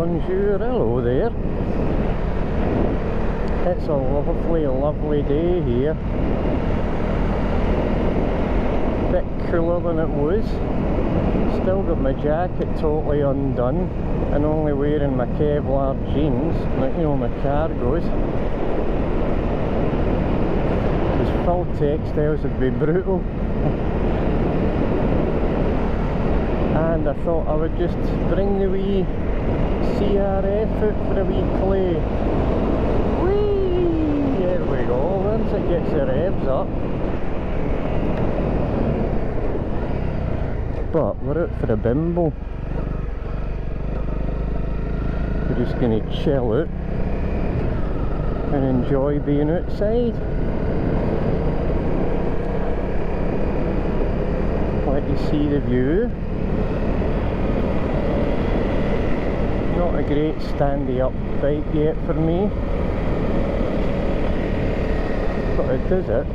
bonjour, hello there. It's a lovely, lovely day here. Bit cooler than it was. Still got my jacket totally undone and only wearing my Kevlar jeans, like, you know, my cargos. Because full textiles would be brutal. And I thought I would just bring the wee CRF out for a wee play. Whee! There we go, once it gets the revs up. But we're out for a bimble. We're just going to chill out and enjoy being outside. Let you see the view. Not a great standy up bike yet for me, but it does it.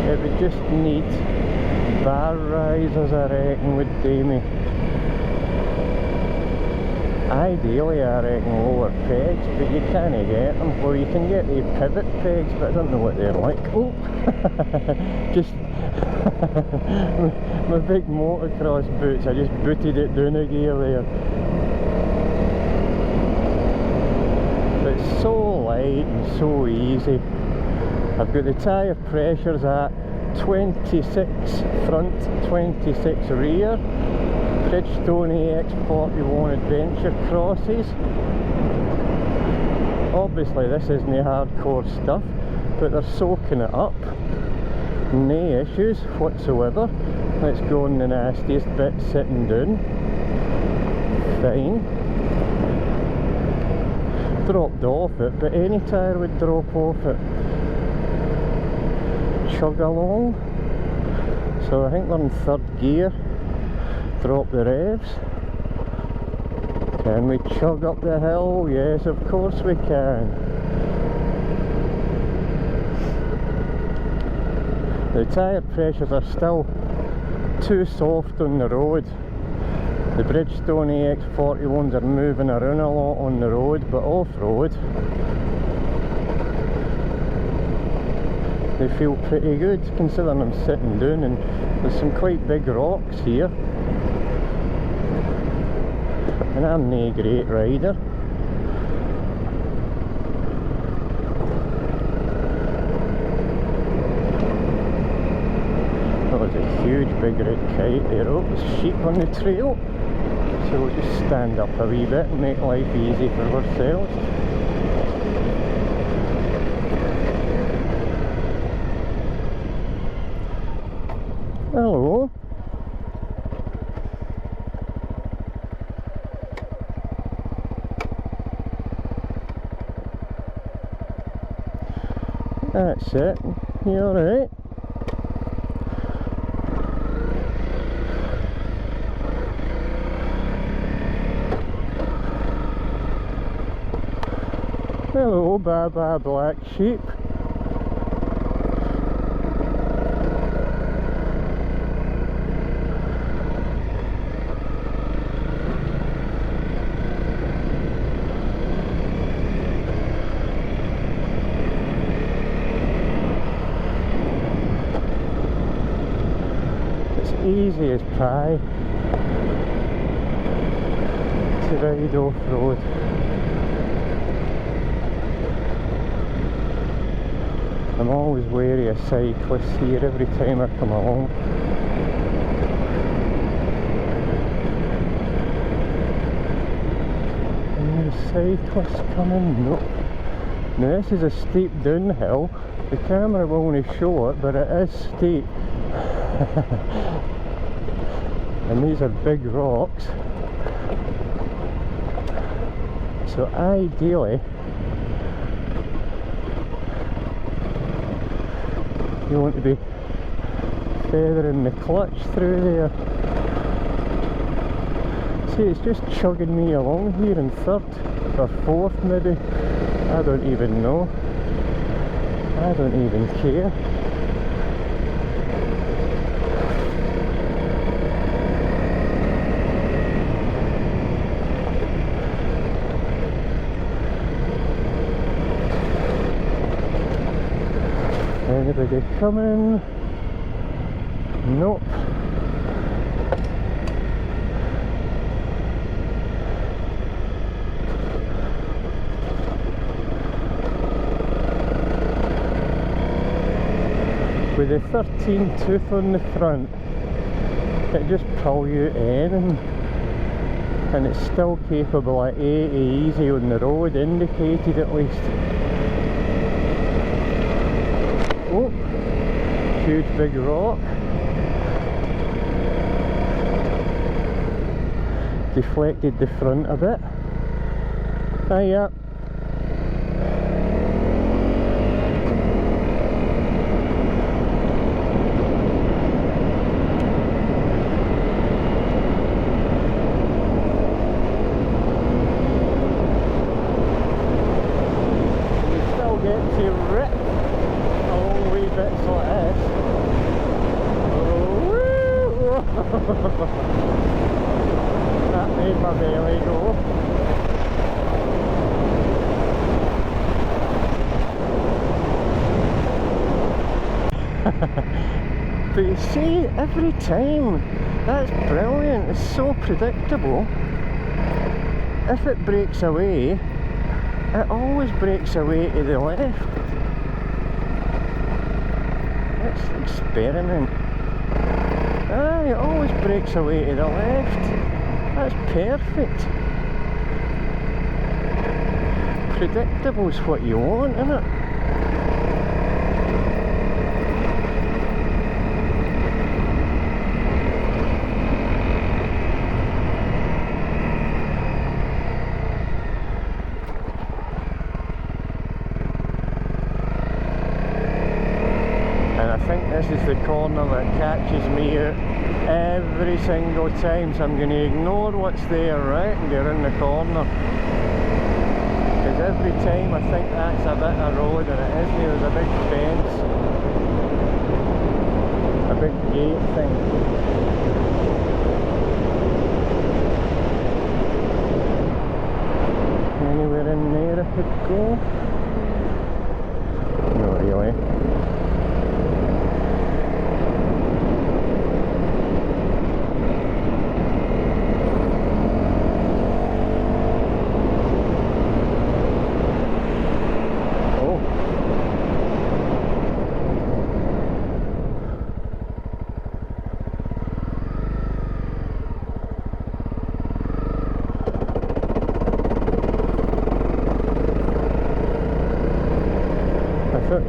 It would just need bar risers, I reckon, would do me. Ideally, I reckon lower pegs, but you can't get them. Well, you can get the pivot pegs, but I don't know what they're like. Oh! Just my big motocross boots, I just booted it down a gear there. But it's so light and so easy. I've got the tyre pressures at 26 front, 26 rear. Bridgestone AX41 Adventure crosses. Obviously this isn't hardcore stuff, but they're soaking it up. No issues whatsoever. Let's go on the nastiest bit, sitting down. Fine. Dropped off it, but any tyre would drop off it. Chug along. So I think we're in third gear. Drop the revs. Can we chug up the hill? Yes, of course we can. The tyre pressures are still too soft on the road. The Bridgestone AX41s are moving around a lot on the road, but off-road they feel pretty good, considering I'm sitting down and there's some quite big rocks here. And I'm no great rider. A huge big red kite there. Oh, there's sheep on the trail, so we'll just stand up a wee bit and make life easy for ourselves. Hello. That's it. You alright? Hello, Baba Black Sheep. It's easy as pie to ride off-road. I'm always wary of cyclists here every time I come along. And there's cyclists coming. Nope. Now this is a steep downhill. The camera won't show it, but it is steep. And these are big rocks. So ideally, you want to be feathering the clutch through there. See, it's just chugging me along here in third or fourth maybe. I don't even know. I don't even care. anybody coming? Nope. With the 13 tooth on the front, it just pull you anything, and it's still capable of 80 easy on the road, indicated at least. Oh, huge big rock. Deflected the front a bit. Ah, yeah. That made my belly go. But you see, every time, that's brilliant, it's so predictable. If it breaks away, it always breaks away to the left. Let's experiment. Ah, it always breaks away to the left. That's perfect. Predictable's what you want, isn't it? This is the corner that catches me out every single time, so I'm going to ignore what's there, right, and go around the corner. Because every time I think that's a bit of road, and it isn't. There's a big fence, a big gate thing. Anywhere in there I could go? Not really.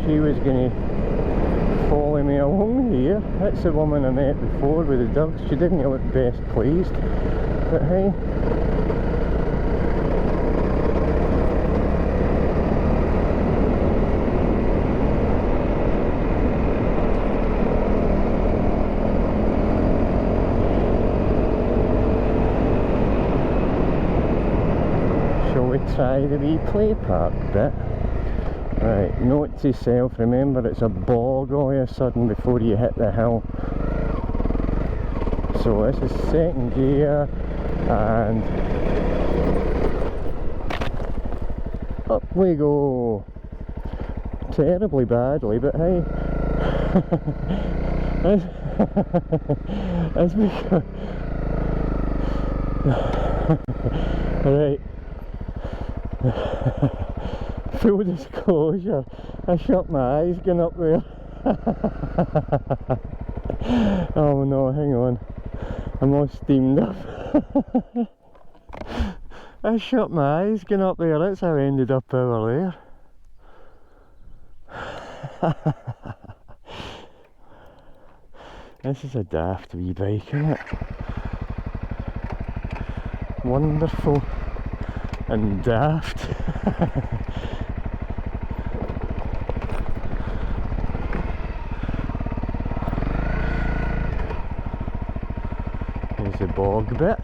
She was going to follow me along here. That's the woman I met before with the dogs. She didn't look best pleased, but hey. Shall we try the wee play park bit? Right, note to self, remember it's a bog all of a sudden before you hit the hill. So this is second gear, and up we go. Terribly badly, but hey. as we go. Right. Full disclosure, I shut my eyes going up there. Oh no, hang on, I'm all steamed up. I shut my eyes going up there, that's how I ended up over there. This is a daft wee bike, isn't it? Wonderful and daft. There's the bog bit.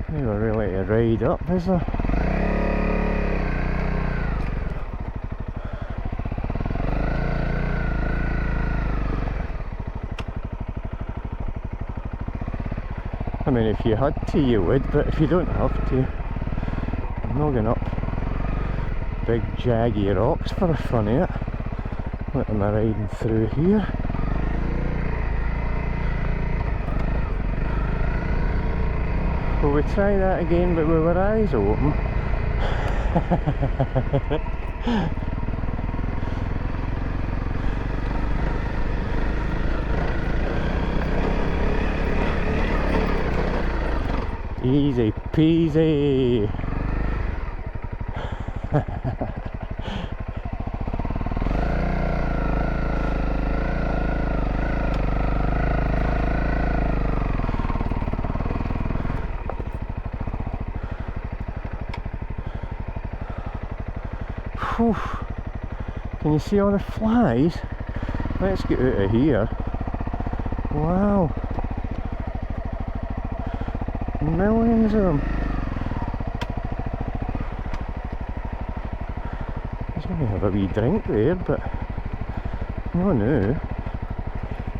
We were really to ride up, is there? I mean, if you had to you would, but if you don't have to, I'm not going up big jaggy rocks for the fun of it. What am I riding through here? Will we try that again but with our eyes open? Easy peasy. Whew. Can you see all the flies? Let's get out of here. Wow. Millions of them. I was going to have a wee drink there, but no, no.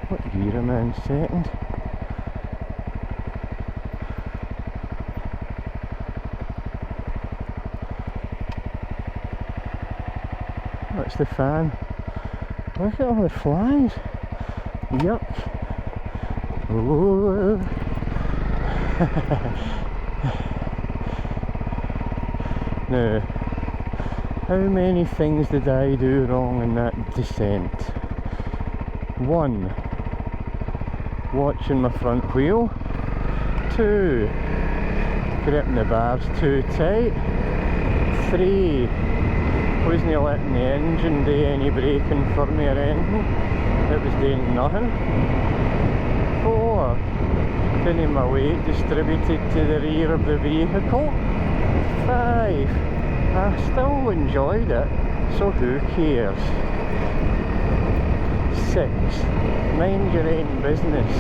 What gear am I in second? That's the fan. Look at all the flies. Yuck. Oh. Now, how many things did I do wrong in that descent? 1. Watching my front wheel. 2. Gripping the bars too tight. 3. Wasn't letting the engine do any braking for me or anything. It was doing nothing. 4. Getting my weight distributed to the rear of the vehicle. 5. I still enjoyed it, so who cares? 6. Mind your own business.